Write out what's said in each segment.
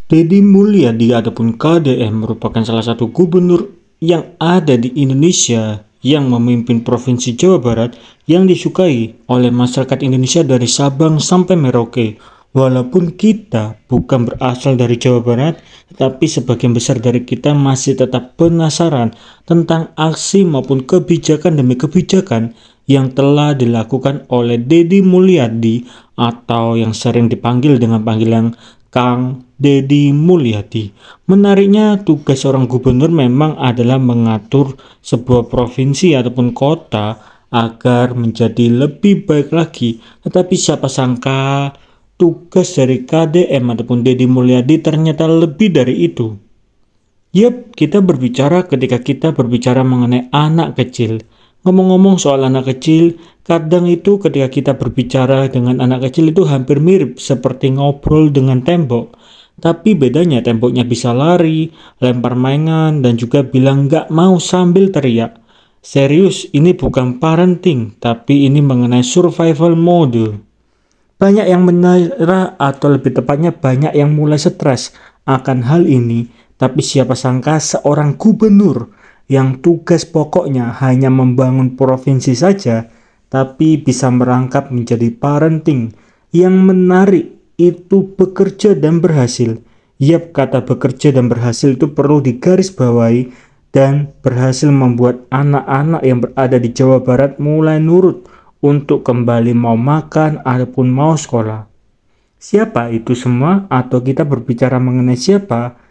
Deddy Mulyadi ataupun KDM merupakan salah satu gubernur yang ada di Indonesia yang memimpin Provinsi Jawa Barat yang disukai oleh masyarakat Indonesia dari Sabang sampai Merauke. Walaupun kita bukan berasal dari Jawa Barat, tetapi sebagian besar dari kita masih tetap penasaran tentang aksi maupun kebijakan demi kebijakan yang telah dilakukan oleh Deddy Mulyadi atau yang sering dipanggil dengan panggilan Kang Deddy Mulyadi. Menariknya, tugas seorang gubernur memang adalah mengatur sebuah provinsi ataupun kota agar menjadi lebih baik lagi. Tetapi siapa sangka tugas dari KDM ataupun Deddy Mulyadi ternyata lebih dari itu. Ketika kita berbicara mengenai anak kecil. Ngomong-ngomong soal anak kecil, kadang itu ketika kita berbicara dengan anak kecil itu hampir mirip seperti ngobrol dengan tembok. Tapi bedanya temboknya bisa lari, lempar mainan, dan juga bilang nggak mau sambil teriak. Serius, ini bukan parenting, tapi ini mengenai survival mode. Banyak yang menyerah atau lebih tepatnya banyak yang mulai stres akan hal ini. Tapi siapa sangka seorang gubernur yang tugas pokoknya hanya membangun provinsi saja, tapi bisa merangkap menjadi parenting. Yang menarik itu bekerja dan berhasil. Kata bekerja dan berhasil itu perlu digarisbawahi dan berhasil membuat anak-anak yang berada di Jawa Barat mulai nurut untuk kembali mau makan ataupun mau sekolah. Siapa itu semua? Atau kita berbicara mengenai siapa?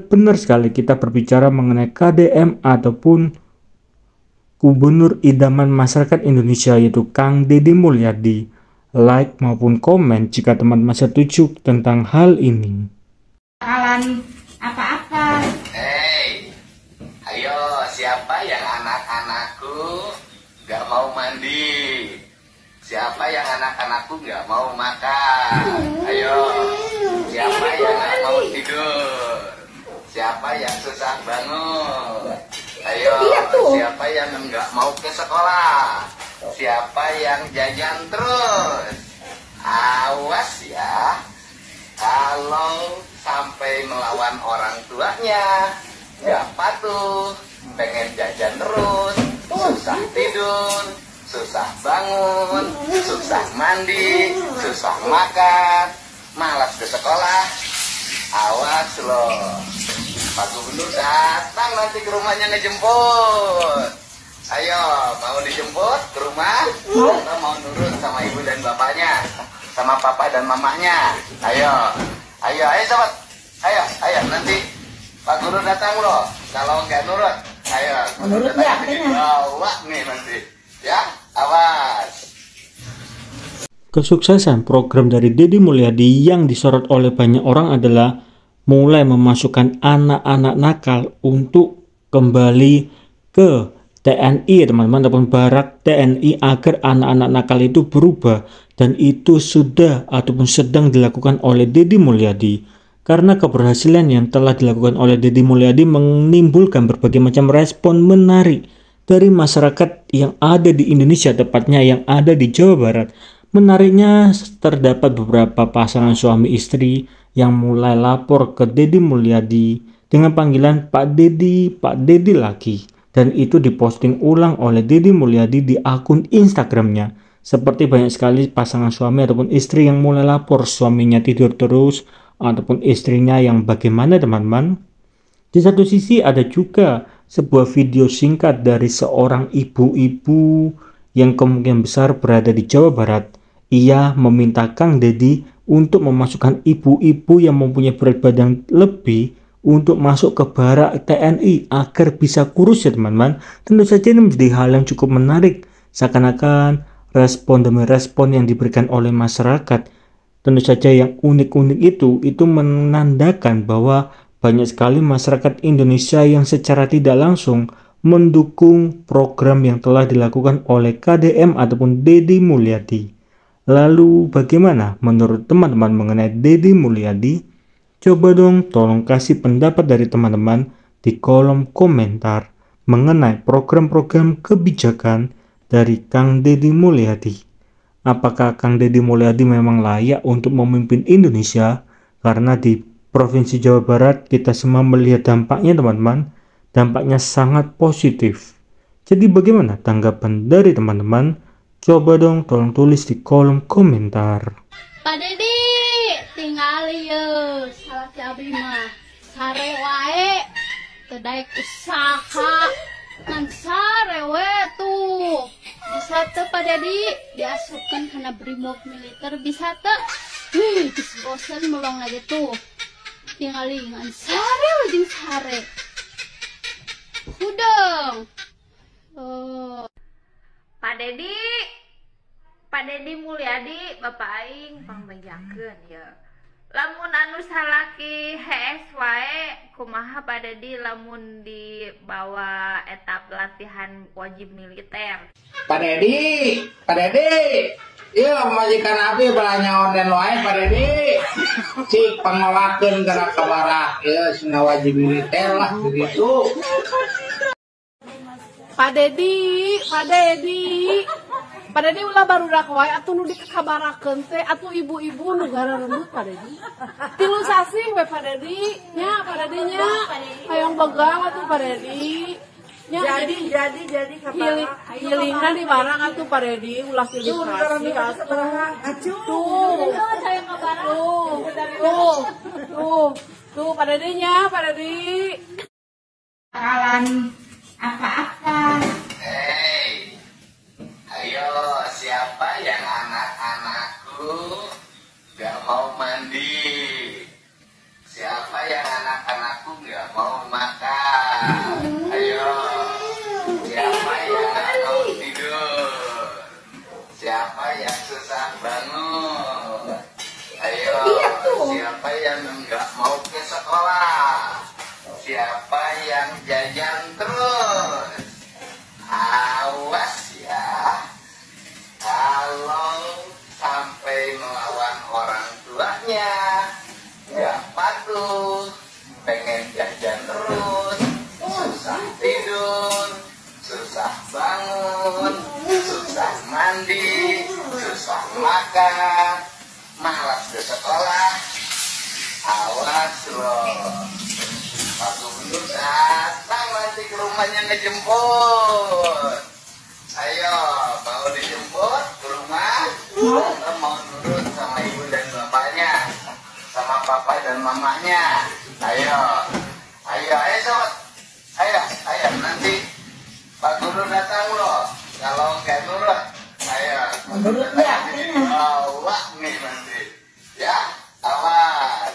Benar sekali, kita berbicara mengenai KDM ataupun Gubernur Idaman Masyarakat Indonesia, yaitu Kang Deddy Mulyadi. Like maupun komen jika teman-teman setuju tentang hal ini. Bakalan apa-apa. Hei, ayo siapa yang anak-anakku gak mau mandi? Siapa yang anak-anakku gak mau makan? Ayo, siapa yang gak mau tidur? Siapa yang susah bangun? Ayo, siapa yang nggak mau ke sekolah? Siapa yang jajan terus? Awas ya, kalau sampai melawan orang tuanya, nggak patuh, pengen jajan terus, susah tidur, susah bangun, susah mandi, susah makan, malas ke sekolah. Awas loh, Pak Gubernur datang nanti ke rumahnya ngejemput. Ayo, mau dijemput ke rumah? Atau mau nurut sama ibu dan bapaknya? Sama papa dan mamanya? Ayo sobat. Ayo, nanti Pak Guru datang loh. Kalau nggak nurut, ayo. Menurut ya, bawa nih nanti. Ya, awas. Kesuksesan program dari Deddy Mulyadi yang disorot oleh banyak orang adalah mulai memasukkan anak-anak nakal untuk kembali ke TNI, teman-teman, ataupun barak TNI agar anak-anak nakal itu berubah, dan itu sudah ataupun sedang dilakukan oleh Deddy Mulyadi. Karena keberhasilan yang telah dilakukan oleh Deddy Mulyadi menimbulkan berbagai macam respon menarik dari masyarakat yang ada di Indonesia, tepatnya yang ada di Jawa Barat. Menariknya, terdapat beberapa pasangan suami istri yang mulai lapor ke Deddy Mulyadi dengan panggilan Pak Deddy lagi. Dan itu diposting ulang oleh Deddy Mulyadi di akun Instagramnya. Seperti banyak sekali pasangan suami ataupun istri yang mulai lapor suaminya tidur terus ataupun istrinya yang bagaimana, teman-teman. Di satu sisi ada juga sebuah video singkat dari seorang ibu-ibu yang kemungkinan besar berada di Jawa Barat. Ia meminta Kang Deddy untuk memasukkan ibu-ibu yang mempunyai berat badan lebih untuk masuk ke barak TNI agar bisa kurus, ya teman-teman. Tentu saja ini menjadi hal yang cukup menarik, seakan-akan respon demi respon yang diberikan oleh masyarakat. Tentu saja yang unik-unik itu menandakan bahwa banyak sekali masyarakat Indonesia yang secara tidak langsung mendukung program yang telah dilakukan oleh KDM ataupun Deddy Mulyadi. Lalu bagaimana menurut teman-teman mengenai Deddy Mulyadi? Coba dong tolong kasih pendapat dari teman-teman di kolom komentar mengenai program-program kebijakan dari Kang Deddy Mulyadi. Apakah Kang Deddy Mulyadi memang layak untuk memimpin Indonesia? Karena di Provinsi Jawa Barat, kita semua melihat dampaknya teman-teman. Dampaknya sangat positif. Jadi bagaimana tanggapan dari teman-teman? Coba dong tolong tulis di kolom komentar. Pak Dedi, tinggal ya, salah si abdi mah sare wae, tedaek usaha, ngan sare we tuh. Bisa tuh Pak Dedi, diasupkan karena brimob militer bisa tuh. Bis bosan melong aja tuh. Tinggal ngan sare wajing sare. Udang. Pak Dedi Mulyadi Bapak Aing pangbejakeun ya. Lamun anu salaki HS wae kumaha Pak Dedi lamun dibawa etap latihan wajib militer. Pak Dedi, iya majikan abi balanya onden wae Pak Dedi. Cik pangalakeun kana kabarak, ya sina wajib militer lah begitu. Pak Dedi ulah baru dak wae atuh nu dikabarakeun teh atuh ibu-ibu negara rembut Pak Dedi. Tilu sasih we Pak Dedi, nya Pak Dedi nya. Hayang begang atuh Pak Dedi. Nya jadi hilingan di barang atuh Pak Dedi ulah tilu sasih atuh. Tuh Pak Dedi nya, Pak Dedi. Bakalan apa-apa. Hei, ayo siapa yang anak-anakku gak mau mandi? Siapa yang anak-anakku gak mau makan? Ayo, siapa yang gak mau tidur? Siapa yang susah bangun? Ayo, siapa yang gak mau ke sekolah? Siapa yang jajan terus? Awas ya, kalau sampai melawan orang tuanya, gak patuh, pengen jajan terus, susah tidur, susah bangun, susah mandi, susah makan, malas ke sekolah. Awas loh. Pak Gubernur datang nanti ke rumahnya ngejemput. Ayo, mau dijemput ke rumah? Atau mau nurut sama ibu dan bapaknya? Sama papa dan mamanya? Ayo sobat. Ayo, nanti Pak Gubernur datang loh. Kalau nggak nurut, ayo. Pak Gubernur datang bawa nih nanti. Ya, awas.